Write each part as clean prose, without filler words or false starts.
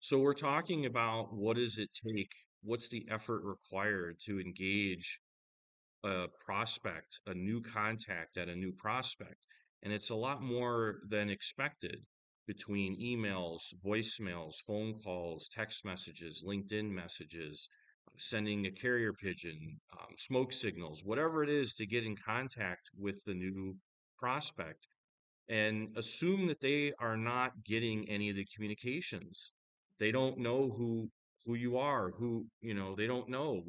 So we're talking about what does it take? What's the effort required to engage a prospect, a new contact at a new prospect? And it's a lot more than expected between emails, voicemails, phone calls, text messages, LinkedIn messages, sending a carrier pigeon, smoke signals, whatever it is to get in contact with the new prospect and assume that they are not getting any of the communications. They don't know who you are, they don't know.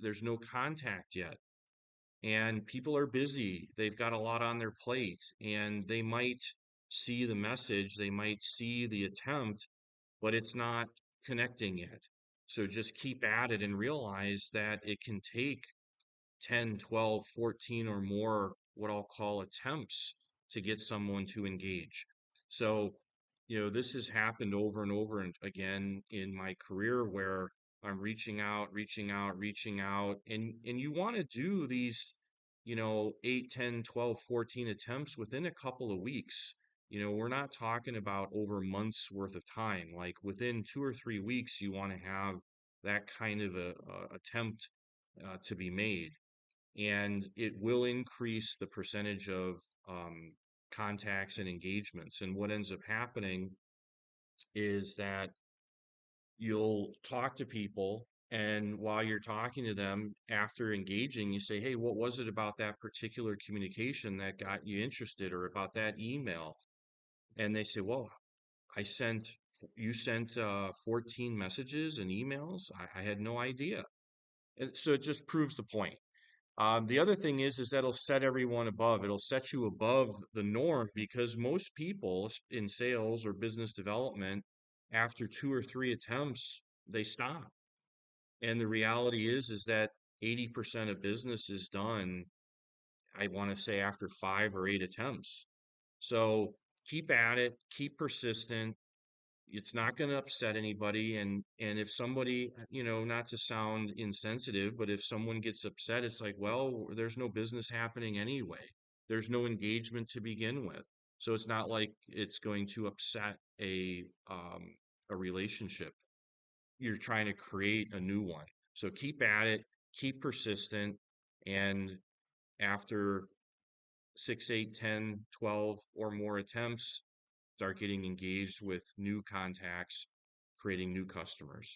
There's no contact yet. And people are busy. They've got a lot on their plate and they might see the message, they might see the attempt, but it's not connecting yet. So just keep at it and realize that it can take 10, 12, 14, or more what I'll call attempts to get someone to engage. So, this has happened over and over and again in my career where I'm reaching out, reaching out, reaching out, and you want to do these, 8, 10, 12, 14 attempts within a couple of weeks. We're not talking about over months worth of time. Like within 2 or 3 weeks, you want to have that kind of a attempt to be made, and it will increase the percentage of contacts and engagements. And what ends up happening is that you'll talk to people, and while you're talking to them after engaging, you say, "Hey, what was it about that particular communication that got you interested, or about that email?" And they say, "Well, you sent 14 messages and emails. I had no idea." And so it just proves the point. The other thing is that'll set everyone above. It'll set you above the norm because most people in sales or business development, after 2 or 3 attempts, they stop. And the reality is that 80% of business is done, I want to say, after 5 or 8 attempts. So keep at it, keep persistent. It's not going to upset anybody, and if somebody, not to sound insensitive, but if someone gets upset, it's like, well, there's no business happening anyway. There's no engagement to begin with, so it's not like it's going to upset a relationship. You're trying to create a new one. So keep at it, keep persistent, and after 6, 8, 10, 12, or more attempts, start getting engaged with new contacts, creating new customers.